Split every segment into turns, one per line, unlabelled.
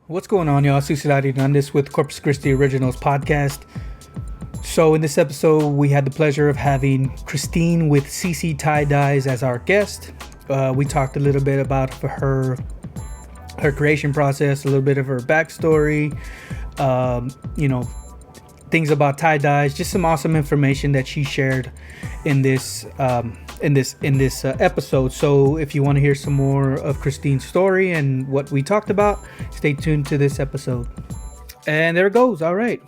What's going on, y'all? Susilari Hernandez with Corpus Christi Originals podcast. So, in this episode, we had the pleasure of having Christine with CC Tie Dyes as our guest. We talked a little bit about her creation process, a little bit of her backstory, things about tie dyes, just some awesome information that she shared in this episode. So if you want to hear some more of Christine's story and what we talked about, stay tuned to this episode. And there it goes. All right.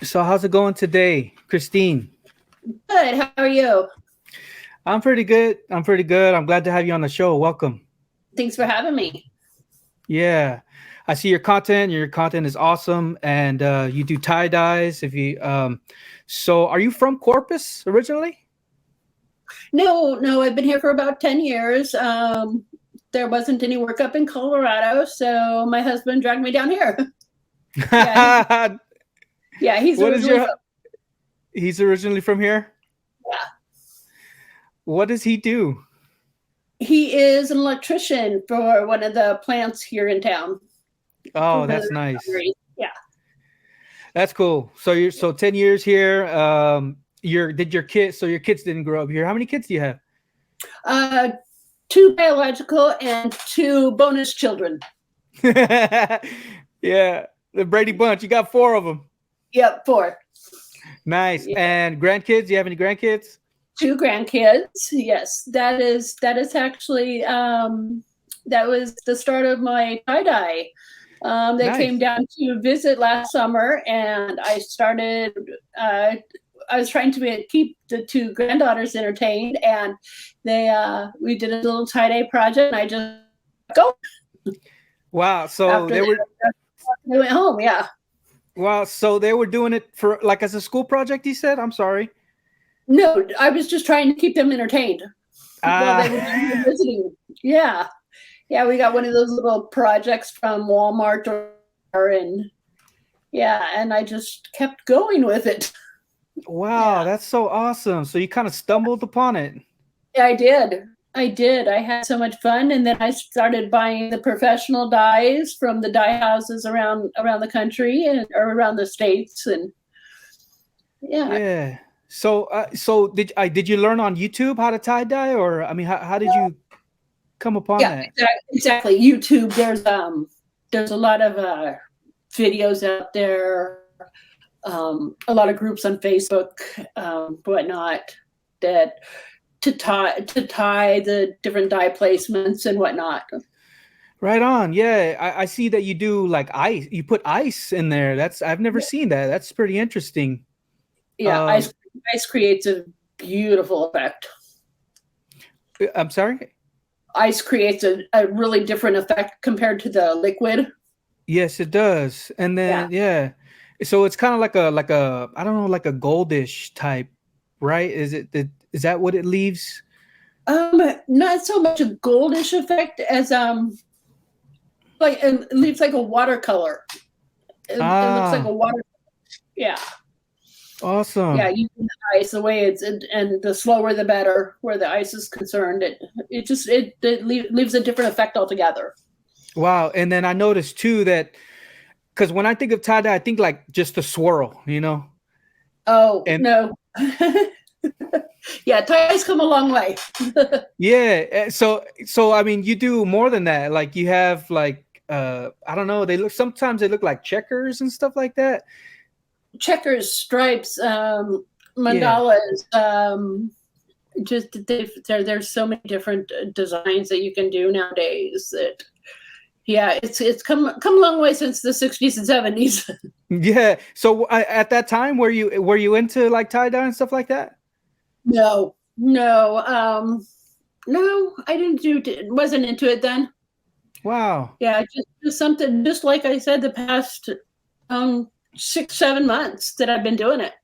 So how's it going today, Christine?
Good. How are you?
I'm pretty good. I'm glad to have you on the show. Welcome.
Thanks for having me.
Yeah. I see your content. Your content is awesome, and you do tie dyes. So are you from Corpus originally?
No, I've been here for about 10 years. There wasn't any work up in Colorado, so my husband dragged me down here. He's
originally from here?
Yeah.
What does he do?
He is an electrician for one of the plants here in town.
Oh, that's nice.
Yeah.
That's cool. So you're 10 years here. Your kids didn't grow up here. How many kids do you
have? 2 biological and 2 bonus children.
Yeah. The Brady Bunch. You got 4 of them.
Yep, 4.
Nice. Yeah. And grandkids? Do you have any grandkids?
2 grandkids. Yes. That is actually that was the start of my tie-dye. They nice. Came down to visit last summer, and I started. I was trying to keep the 2 granddaughters entertained, and we did a little tie-dye project, and I just go.
Wow! So they
went home. Yeah.
Wow! So they were doing it for like as a school project. You said, "I'm sorry."
No, I was just trying to keep them entertained while they were visiting. Yeah. Yeah, we got one of those little projects from Walmart and I just kept going with it.
Wow, That's so awesome. So you kind of stumbled upon it.
Yeah, I did. I had so much fun, and then I started buying the professional dyes from the dye houses around the country or around the states, and yeah.
Yeah. So did you learn on YouTube how to tie dye, or I mean, how did you come upon that?
Exactly. YouTube. There's a lot of videos out there, a lot of groups on Facebook, whatnot, that to tie the different dye placements and whatnot.
Right on. Yeah, I see that you do like ice. You put ice in there. I've never seen that. That's pretty interesting.
Yeah, ice creates a beautiful effect.
I'm sorry?
Ice creates a really different effect compared to the liquid.
Yes, it does. And then so it's kind of like a I don't know, like a goldish type, right? Is that what it leaves?
Not so much a goldish effect as it leaves like a watercolor. It looks like a watercolor. Yeah.
Awesome.
Yeah, using the ice the way it's and the slower the better where the ice is concerned. It leaves a different effect altogether.
Wow. And then I noticed too that because when I think of tie-dye, I think like just a swirl, you know?
Oh, no. Yeah, tie-dyes come a long way.
Yeah. So I mean, you do more than that. Like you have like I don't know, sometimes they look like checkers and stuff like that.
Checkers, stripes, mandalas, there's so many different designs that you can do nowadays that it's come a long way since the 60s and 70s.
Yeah. So at that time, were you into like tie-dye and stuff like that?
No, I wasn't into it then.
Wow.
Yeah, just something, just like I said, the past 6-7 months that I've been doing it.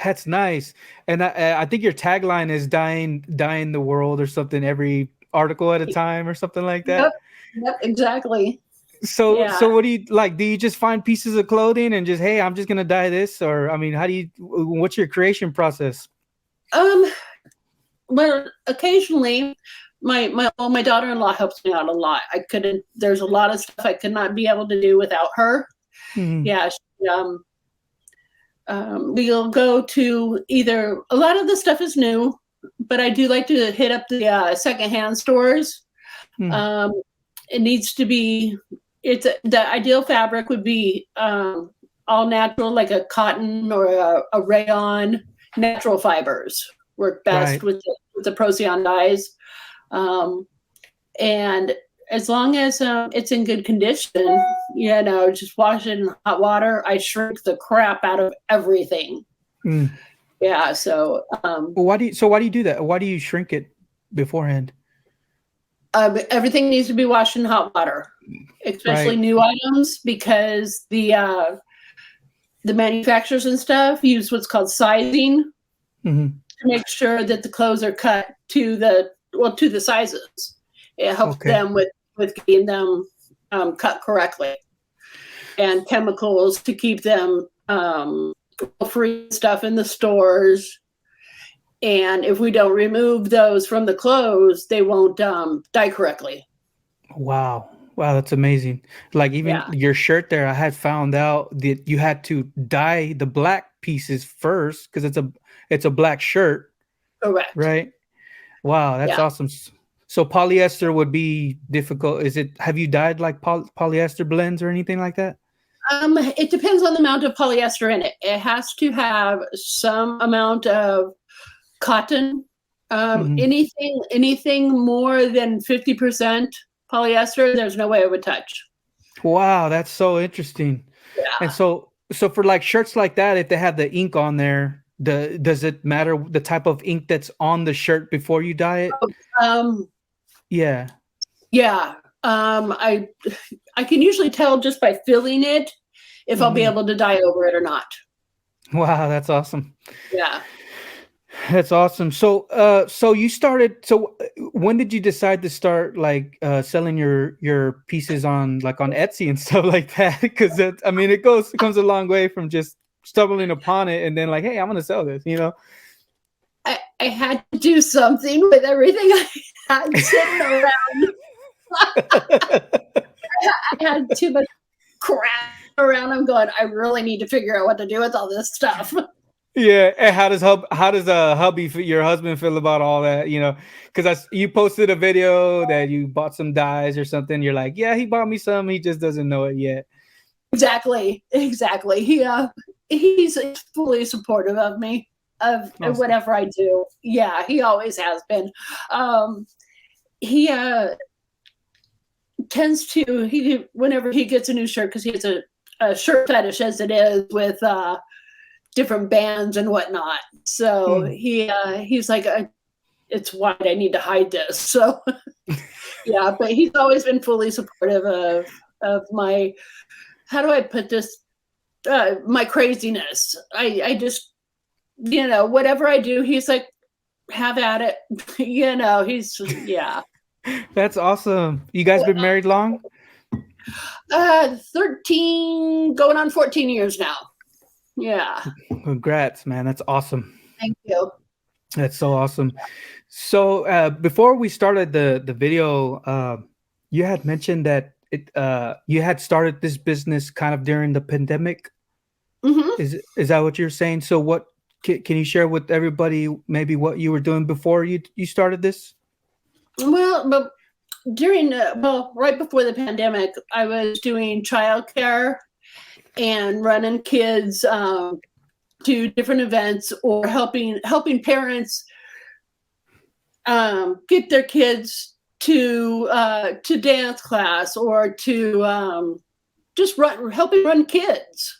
That's nice. And I think your tagline is dying the world or something, every article at a time or something like that.
Yep, exactly.
So what do you like? Do you just find pieces of clothing and just, hey, I'm just going to dye this? Or, I mean, what's your creation process?
Well, occasionally my daughter-in-law helps me out a lot. There's a lot of stuff I could not be able to do without her.
Mm-hmm.
Yeah. We'll go to either, a lot of the stuff is new, but I do like to hit up the secondhand stores.
Mm.
It needs to be, the ideal fabric would be all natural, like a cotton or a rayon. Natural fibers work best
Right.
with the Procyon dyes. And as long as it's in good condition, just wash it in hot water. I shrink the crap out of everything.
Mm.
Yeah. So,
Why do you do that? Why do you shrink it beforehand?
everything needs to be washed in hot water, especially
Right.
new items, because the manufacturers and stuff use what's called sizing
Mm-hmm.
to make sure that the clothes are cut to the sizes. It helps
Okay.
them with getting them cut correctly, and chemicals to keep them free stuff in the stores. And if we don't remove those from the clothes, they won't dye correctly.
Wow. Wow, that's amazing. Like even your shirt there, I had found out that you had to dye the black pieces first because it's a black shirt.
Correct.
Right? Wow, that's awesome. So polyester would be difficult. Have you dyed like polyester blends or anything like that?
It depends on the amount of polyester in it. It has to have some amount of cotton. Anything more than 50% polyester, there's no way I would touch.
Wow, that's so interesting.
Yeah.
And so for like shirts like that, if they have the ink on there, does it matter the type of ink that's on the shirt before you dye it? Yeah.
Yeah. I can usually tell just by feeling it if I'll be able to dye over it or not.
Wow, that's awesome.
Yeah.
That's awesome. So you started. So when did you decide to start like selling your pieces on Etsy and stuff like that? Because it comes a long way from just stumbling upon it and then like, hey, I'm gonna sell this.
I had to do something with everything I had sitting around. I had too much crap around. I'm going, I really need to figure out what to do with all this stuff.
Yeah, and how does your husband feel about all that? Because you posted a video that you bought some dyes or something. You're like, yeah, he bought me some. He just doesn't know it yet.
Exactly. He's fully supportive of me, of whatever I do. Yeah, he always has been. He tends to whenever he gets a new shirt, because he has a shirt fetish as it is with different bands and whatnot. So he's like, it's white, I need to hide this. So yeah, but he's always been fully supportive of my, how do I put this? My craziness. I just, whatever I do, he's like, have at it. Yeah.
That's awesome. You guys been married long?
13, going on 14 years now. Yeah.
Congrats, man. That's awesome.
Thank you.
That's so awesome. So before we started the video, you had mentioned that you had started this business kind of during the pandemic.
Mm-hmm.
Is that what you're saying? So what can you share with everybody maybe what you were doing before you started this?
Well, but right before the pandemic, I was doing childcare and running kids to different events, or helping parents get their kids to dance class, or to just helping run kids,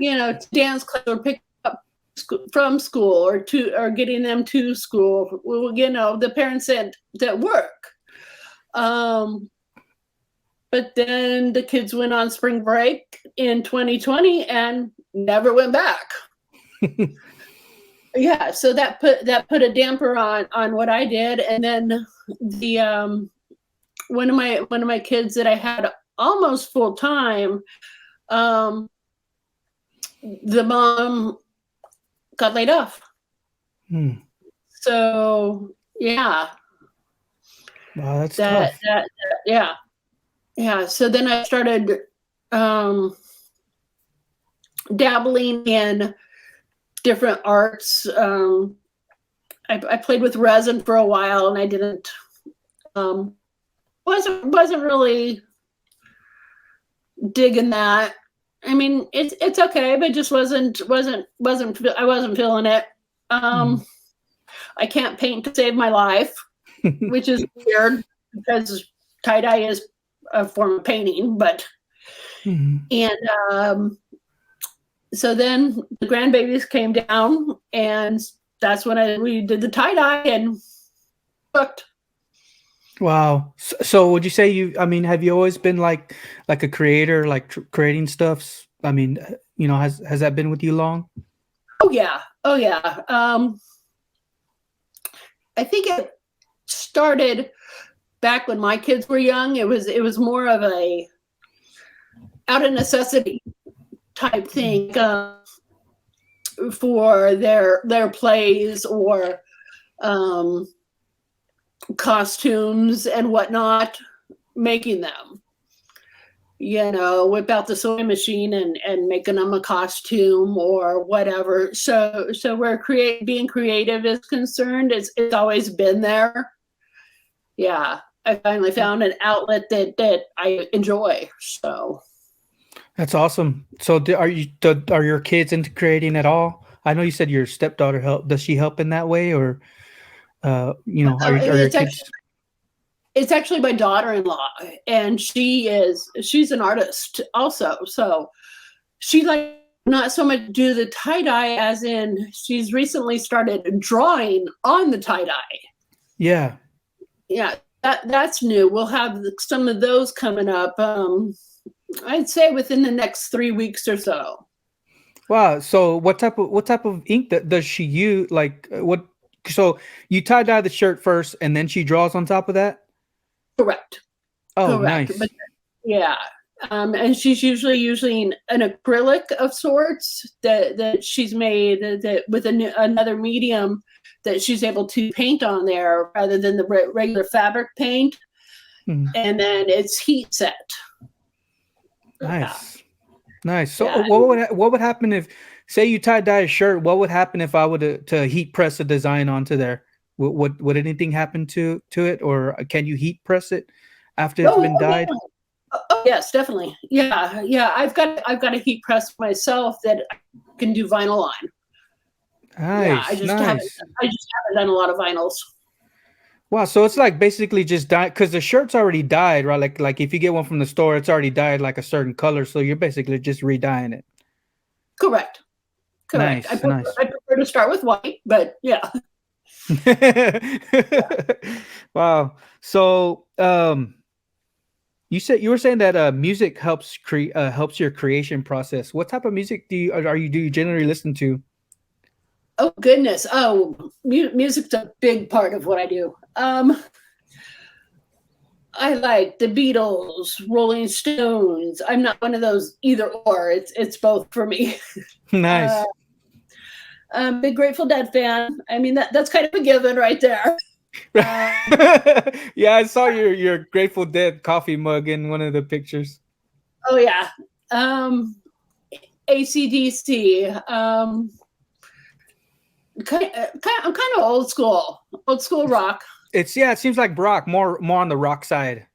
to dance class, or pick up from school, or getting them to school. The parents that work. But then the kids went on spring break in 2020 and never went back. Yeah, so that put a damper on what I did. And then the one of my kids that I had almost full time, the mom got laid off. So yeah.
Wow, that's tough.
Yeah. Yeah. So then I started dabbling in different arts. I played with resin for a while, and I didn't wasn't really digging that. I mean, it's okay, but just wasn't I wasn't feeling it. I can't paint to save my life, which is weird because tie-dye is a form of painting, but and so then the grandbabies came down, and that's when we did the tie-dye and cooked.
Wow. So would you say have you always been like a creator, like creating stuffs? I mean, has that been with you long?
Oh yeah. I think it started back when my kids were young. It was more of a out of necessity type thing for their plays or costumes and whatnot, making them, whip out the sewing machine and making them a costume or whatever. So where being creative is concerned, it's always been there. Yeah, I finally found an outlet that I enjoy. So
that's awesome. So are your kids into creating at all? I know you said your stepdaughter help. Does she help in that way, or are your kids?
It's actually my daughter-in-law, and she's an artist also. So she like not so much do the tie-dye as in she's recently started drawing on the tie-dye.
Yeah.
Yeah, that's new. We'll have some of those coming up. I'd say within the next 3 weeks or so.
Wow. So what type of ink does she use? Like what? So you tie dye the shirt first, and then she draws on top of that.
Correct.
Oh,
Correct.
Nice.
But yeah, and she's usually using an acrylic of sorts that she's made that with another medium that she's able to paint on there rather than the regular fabric paint, and then it's heat set.
Nice. Nice. So what would happen if, say, you tie dye a shirt? What would happen if I would to heat press a design onto there? Would anything happen to it, or can you heat press it after it's been dyed?
Oh yes, definitely. Yeah. I've got a heat press myself that I can do vinyl on.
Nice.
I just haven't done a lot of vinyls.
Wow, so it's like basically just dye, because the shirt's already dyed, right? Like if you get one from the store, it's already dyed like a certain color, so you're basically just re-dyeing it.
Correct.
Nice.
I prefer to start with white, but yeah.
Wow. So you were saying that music helps your creation process. What type of music do you generally listen to?
Oh goodness. Oh, music's a big part of what I do. I like the Beatles, Rolling Stones. I'm not one of those either or. It's both for me.
Nice.
Big Grateful Dead fan. I mean that's kind of a given right there.
Yeah, I saw your Grateful Dead coffee mug in one of the pictures.
Oh yeah. AC/DC. I'm kind of old school rock.
It seems like rock, more on the rock side.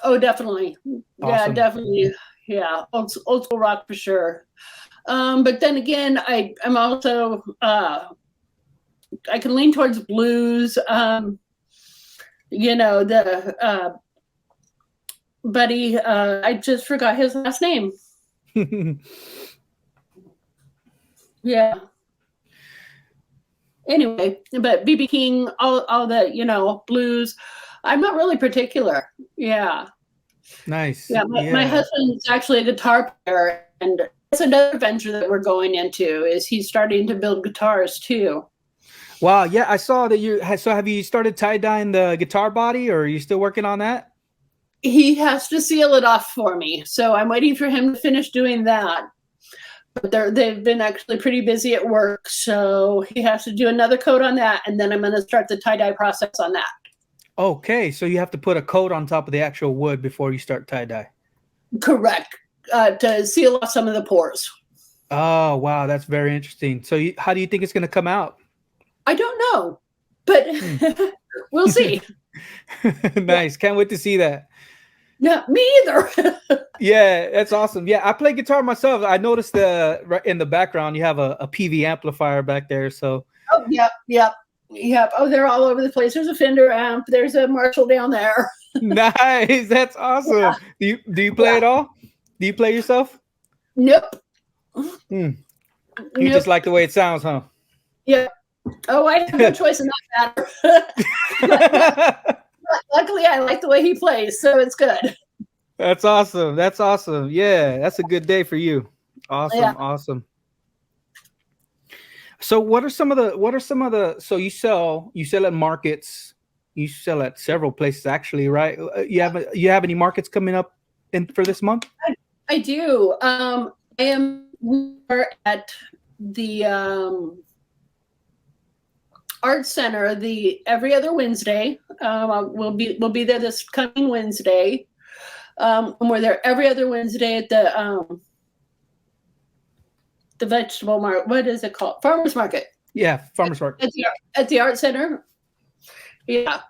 Oh, definitely.
Awesome.
Yeah, definitely. Yeah, old school rock for sure. But then again, I'm also I can lean towards blues. The buddy, I just forgot his last name. Yeah. Anyway, but B.B. King, all the blues. I'm not really particular. Yeah.
Nice.
Yeah, my husband's actually a guitar player, and that's another venture that we're going into. Is he's starting to build guitars too.
Wow. Yeah, I saw that you. So have you started tie dyeing the guitar body, or are you still working on that?
He has to seal it off for me, so I'm waiting for him to finish doing that. But they've been actually pretty busy at work, so he has to do another coat on that, and then I'm going to start the tie-dye process on that.
Okay, so you have to put a coat on top of the actual wood before you start tie-dye.
Correct. To seal off some of the pores.
Oh, wow, that's very interesting. So how do you think it's going to come out?
I don't know, but we'll see.
Nice. Can't wait to see that.
Yeah, me either.
Yeah, that's awesome. Yeah, I play guitar myself. I noticed right in the background you have a PV amplifier back there. So
Oh, yep. Oh, they're all over the place. There's a Fender amp. There's a Marshall down there.
nice. That's awesome.
Yeah.
Do you play at all? Do you play yourself?
Nope.
You just like the way it sounds, huh?
Yeah. Oh, I have no choice in that matter. Luckily, I like the way he plays, so it's good.
That's awesome. That's awesome. Yeah, that's a good day for you. Awesome.
Yeah.
Awesome. So what are some of the so you sell at markets, you sell at several places actually, right? You have any markets coming up for this month?
I do. We're at the Art Center every other Wednesday. We'll be there this coming Wednesday. We're there every other Wednesday at the vegetable market. What is it called? Farmers market.
Yeah, farmers market.
At the Art Center. Yeah.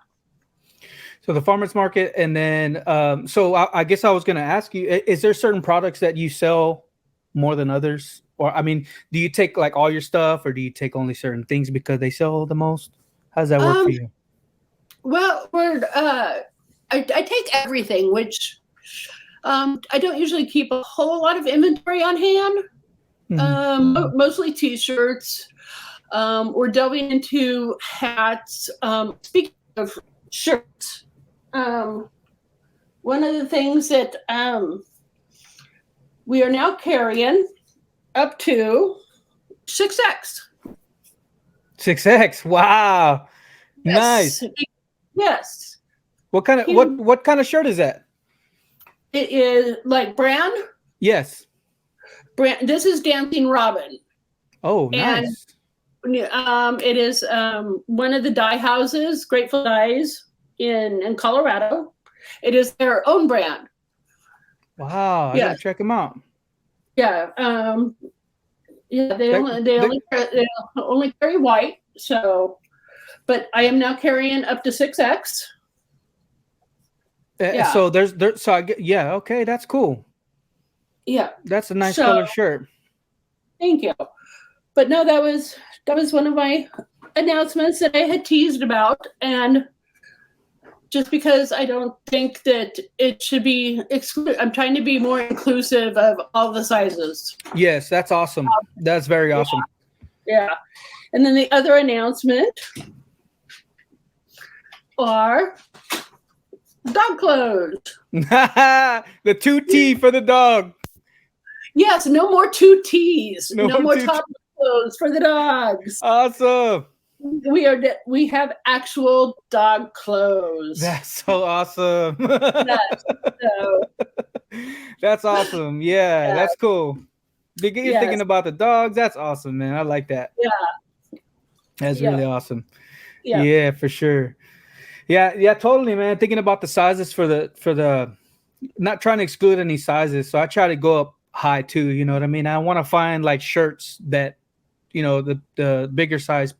So the farmers market, and then so I guess I was going to ask you: is there certain products that you sell more than others, or I mean, do you take like all your stuff, or do you take only certain things because they sell the most? How does that work for you?
Well, I take everything, which I don't usually keep a whole lot of inventory on hand. Mostly T-shirts. We're delving into hats. Speaking of shirts, one of the things that we are now carrying up to 6X.
6X. Wow.
Yes.
Nice.
Yes.
What kind of shirt is that?
It is like brand.
Yes.
Brand. This is Dancing Robin.
Oh, nice.
And it is one of the dye houses, Grateful Dyes in Colorado. It is their own brand.
Wow, I gotta check them out.
Yeah, they only carry white. So, but I am now carrying up to 6X.
So okay, that's cool.
Yeah,
that's a nice color shirt.
Thank you. But no, that was one of my announcements that I had teased about, and just because I don't think that it should be excluded, I'm trying to be more inclusive of all the sizes.
Yes, that's awesome. That's very awesome.
Yeah. And then the other announcement are dog clothes.
The 2T for the dog.
Yes, no more 2Ts. No more top clothes for the dogs.
Awesome.
We have actual dog clothes.
That's so awesome. That's awesome. Yeah, that's cool. You're thinking about the dogs. That's awesome, man. I like that.
Yeah.
That's really awesome.
Yeah.
Yeah, for sure. Yeah, totally, man. Thinking about the sizes for the not trying to exclude any sizes. So I try to go up high too, you know what I mean? I want to find like shirts that, you know, the bigger size,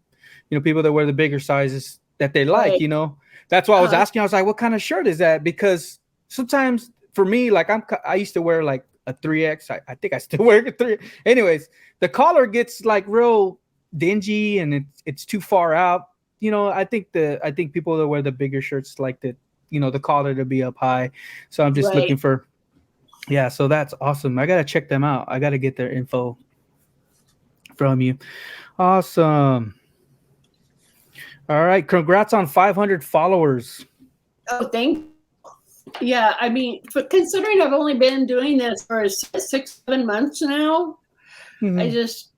you know, people that wear the bigger sizes that they like,
right.
You know. That's why I was asking. I was like, what kind of shirt is that? Because sometimes for me, like I used to wear like a 3X. I think I still wear a 3. Anyways, the collar gets like real dingy and it's too far out. You know, I think people that wear the bigger shirts like the, you know, the collar to be up high. So I'm just looking for, so that's awesome. I got to check them out. I got to get their info from you. Awesome. All right. Congrats on 500 followers.
Oh, thank you. Yeah. I mean, but considering I've only been doing this for 6-7 months now, it's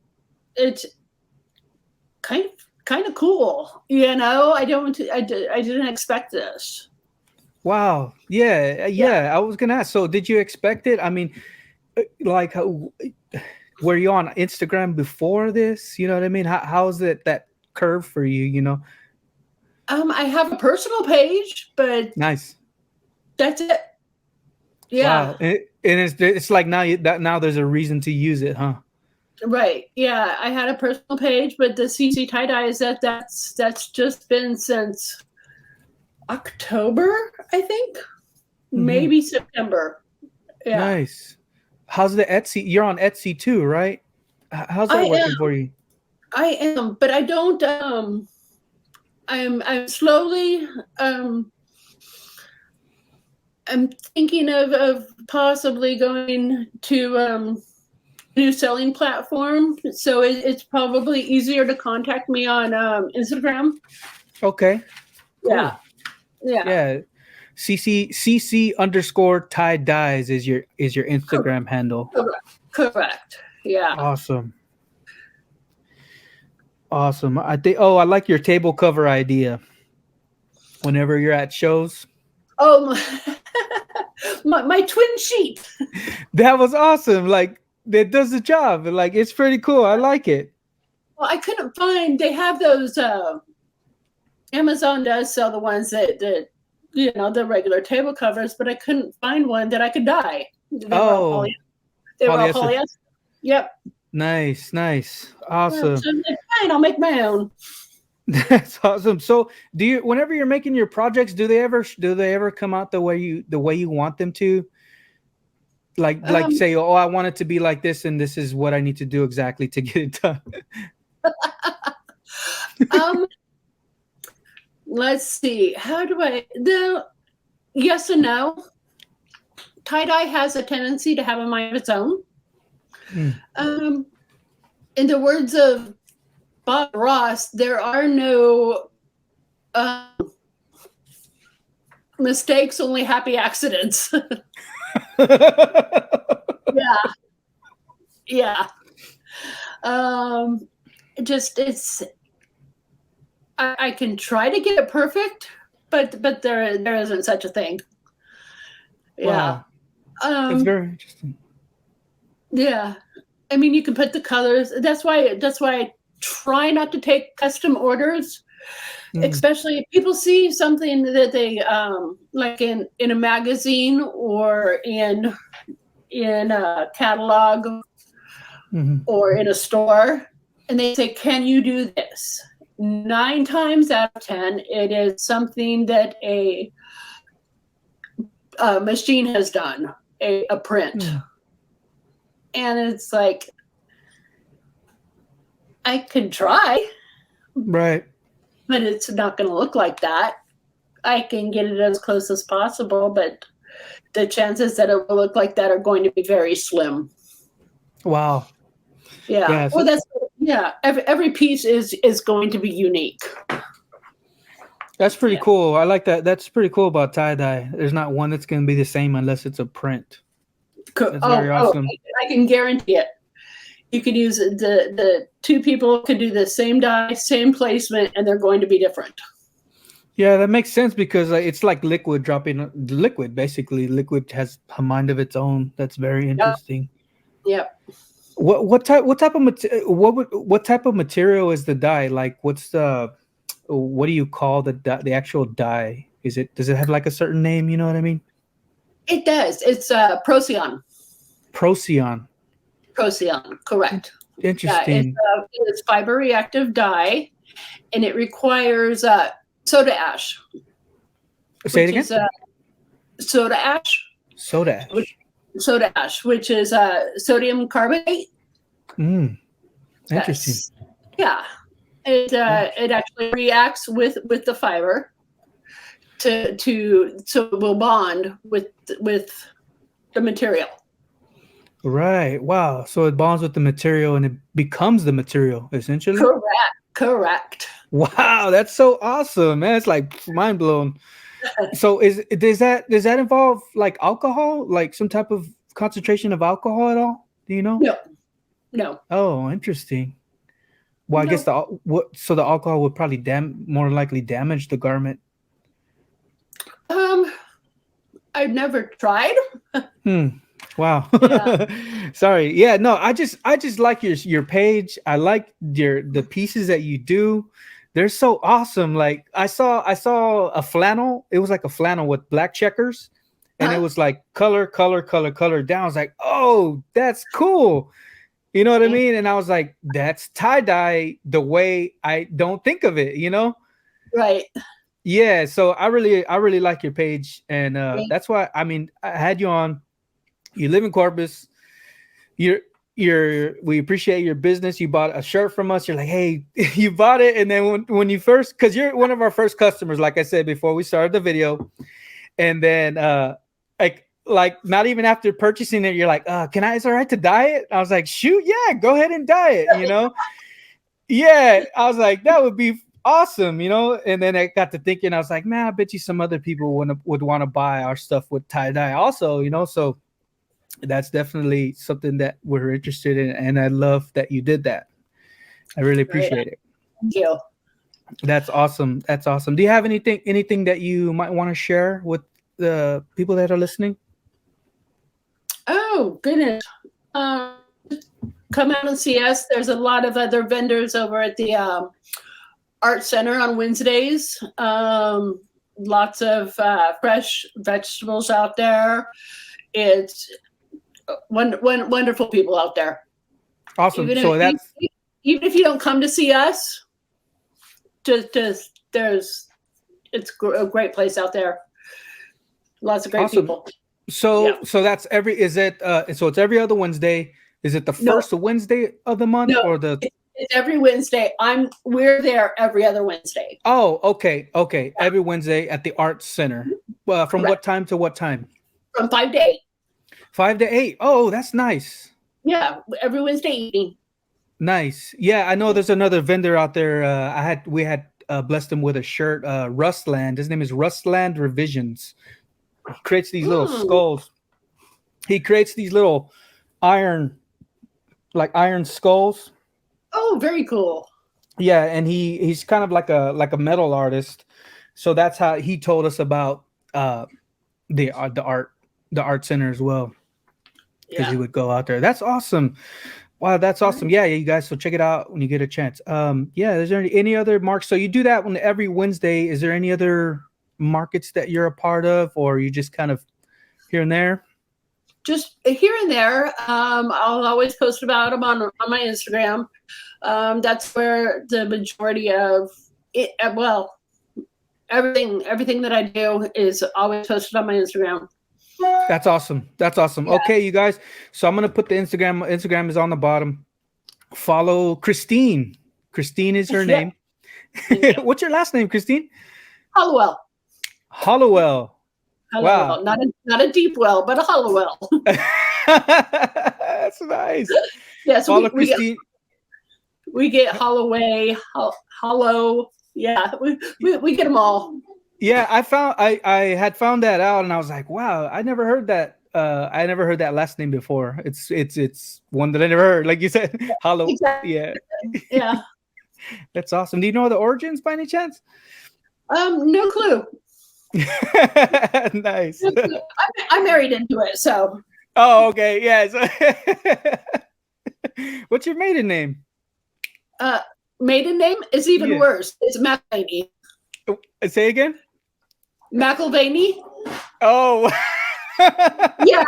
kind of cool. You know, I didn't expect this.
Wow. Yeah. I was going to ask. So did you expect it? I mean, like, were you on Instagram before this? You know what I mean? How's it that curve for you, you know?
I have a personal page, but
Nice.
that's it. Yeah.
Wow. And it's like now there's a reason to use it, huh?
Right. Yeah. I had a personal page, but the CC tie-dye is that's just been since October, I think. Maybe September. Yeah.
Nice. How's the Etsy? You're on Etsy too, right? How's that working for you?
I am, but I don't I'm slowly I'm thinking of possibly going to new selling platform. So it's probably easier to contact me on Instagram.
Okay. Cool.
Yeah. Yeah.
Yeah. CC underscore tie dyes is your Instagram handle.
Correct. Yeah.
Awesome. Awesome. I like your table cover idea. Whenever you're at shows.
Oh, my twin sheet.
That was awesome. Like that does the job. Like it's pretty cool. I like it.
Well, I couldn't find. They have those. Amazon does sell the ones that the regular table covers, but I couldn't find one that I could dye. They were all polyester. Yep.
Nice. Awesome.
So I'm like, fine, I'll make my own.
That's awesome. So, whenever you're making your projects, do they ever come out the way you want them to? Like say, oh, I want it to be like this, and this is what I need to do exactly to get it done.
Let's see. How do yes and no. Tie-dye has a tendency to have a mind of its own. In the words of Bob Ross, there are no mistakes, only happy accidents. Yeah. I can try to get it perfect, but there isn't such a thing. Yeah.
Wow. That's very interesting.
Yeah. I mean, you can put the colors. That's why I try not to take custom orders, especially if people see something that they like in a magazine or in a catalog or in a store, and they say, "Can you do this?" 9 times out of 10, it is something that a machine has done, a print. And it's like, I can try.
Right.
But it's not going to look like that. I can get it as close as possible, but the chances that it will look like that are going to be very slim.
Wow.
Yeah. Well, every piece is going to be unique.
That's pretty cool. I like that. That's pretty cool about tie-dye. There's not one that's going to be the same unless it's a print. That's very awesome.
I can guarantee it. You could use the 2 people could do the same dye, same placement, and they're going to be different.
Yeah, that makes sense because it's like liquid dropping liquid. Basically, liquid has a mind of its own. That's very interesting.
Yep.
What type of material is the dye? Like, what do you call the actual dye? Does it have like a certain name? You know what I mean?
It does. It's Procyon.
Procyon,
correct.
Interesting.
Yeah, it's fiber reactive dye, and it requires soda ash.
Say it again.
Soda ash.
Soda ash,
which is sodium carbonate.
Interesting.
Yes. Yeah, it actually reacts with the fiber so it will bond with the material.
Right. Wow. So it bonds with the material and it becomes the material essentially.
Correct.
Wow, that's so awesome, man! It's like mind blown. So does that involve like alcohol, like some type of concentration of alcohol at all? Do you know?
No.
Oh, interesting. Well, I guess the alcohol would probably more likely damage the garment.
I've never tried.
Wow.
Yeah.
Sorry. Yeah, no, I just like your page. I like the pieces that you do. They're so awesome. Like I saw a flannel. It was like a flannel with black checkers, and it was like color, color, color, color down. I was like, oh, that's cool. You know what I mean? And I was like, that's tie-dye the way I don't think of it,
Right.
Yeah. So I really like your page. And that's why, I mean, I had you on. You live in Corpus. We appreciate your business. You bought a shirt from us. You're like, hey, you bought it. And then when you first, because you're one of our first customers, like I said before we started the video. And then like not even after purchasing it, you're like, is it all right to dye it? I was like, shoot, yeah, go ahead and dye it, Yeah, I was like, that would be awesome, And then I got to thinking, I was like, man, I bet you some other people would want to buy our stuff with tie-dye also, So that's definitely something that we're interested in, and I love that you did that. I really appreciate it.
Thank you.
That's awesome. That's awesome. Do you have anything that you might want to share with the people that are listening?
Oh, goodness. Come out and see us. There's a lot of other vendors over at the Art Center on Wednesdays. Lots of fresh vegetables out there. It's wonderful people out there.
Awesome.
Even if you don't come to see us, just it's a great place out there. Lots of great people.
So that's it's every other Wednesday. Is it the first Wednesday of the month or
it's every Wednesday. We're there every other Wednesday.
Oh, okay. Every Wednesday at the Art Center. From what time to what time?
From 5 to 8.
5 to 8. Oh, that's nice.
Yeah, every Wednesday evening.
Nice. Yeah, I know there's another vendor out there. We had blessed him with a shirt, Rustland. His name is Rustland Revisions. He creates these little skulls. He creates these little iron skulls.
Oh, very cool.
Yeah, and he's kind of like a metal artist. So that's how he told us about the art center as well. Because he would go out there. That's awesome. Wow, that's awesome. Yeah, you guys. So check it out when you get a chance. Is there any other marks? So you do that every Wednesday. Is there any other markets that you're a part of, or you just kind of here and there?
Just here and there. I'll always post about them on my Instagram. That's where the majority of it. Well, everything that I do is always posted on my Instagram.
That's awesome. That's awesome. Yeah. Okay, you guys. So I'm gonna put the Instagram. Instagram is on the bottom. Follow Christine. Christine is her name. What's your last name, Christine?
Hollowell.
Hollowell. Wow.
Not a deep well, but a Hollowell.
That's nice.
Yes,
follow Christine.
We get Holloway, Hollow. Yeah, we get them all.
Yeah, I had found that out, and I was like, wow, I never heard that. I never heard that last name before. It's one that I never heard. Like you said, Hollow. Exactly. Yeah.
Yeah.
That's awesome. Do you know the origins by any chance?
No clue.
Nice.
I married into it, so.
Oh, okay. Yeah. What's your maiden name?
Maiden name is even worse. It's McElvaney.
Say again?
McElvaney.
Oh.
Yeah.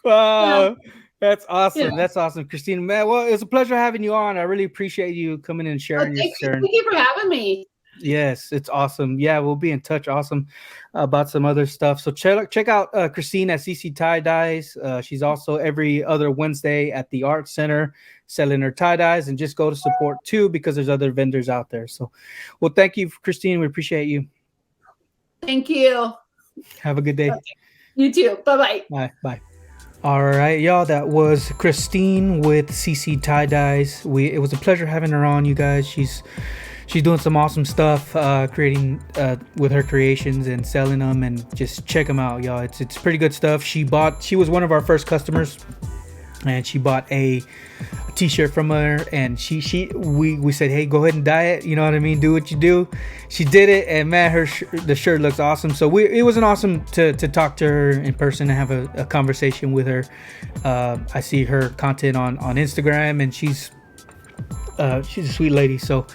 Wow. Yeah. That's awesome. Yeah. That's awesome, Christine. Man, well, it was a pleasure having you on. I really appreciate you coming in and sharing your story.
Thank you for having me.
Yes, it's awesome. Yeah, we'll be in touch. Awesome about some other stuff. So check out Christine at CC Tie Dyes. She's also every other Wednesday at the Art Center selling her tie dyes, and just go to support too, because there's other vendors out there. So, well, thank you, Christine. We appreciate you.
Thank you.
Have a good day.
Okay. You too. Bye-bye.
Bye. All right, y'all. That was Christine with CC Tie Dyes. It was a pleasure having her on, you guys. She's doing some awesome stuff, creating with her creations and selling them, and just check them out, y'all. It's pretty good stuff. She was one of our first customers, and she bought a t-shirt from her, and we said, hey, go ahead and dye it. You know what I mean? Do what you do. She did it, and man, the shirt looks awesome. So it was an awesome to talk to her in person and have a conversation with her. I see her content on Instagram, and she's She's a sweet lady. So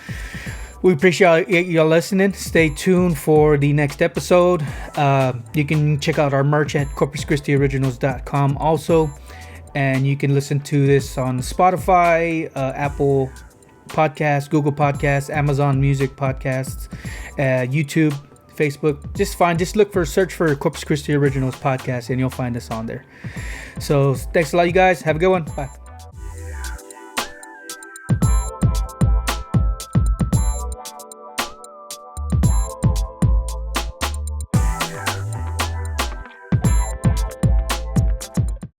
we appreciate y'all listening. Stay tuned for the next episode. You can check out our merch at corpuschristioriginals.com also. And you can listen to this on Spotify, Apple Podcasts, Google Podcasts, Amazon Music Podcasts, YouTube, Facebook. Search for Corpus Christi Originals Podcast and you'll find us on there. So thanks a lot, you guys. Have a good one. Bye.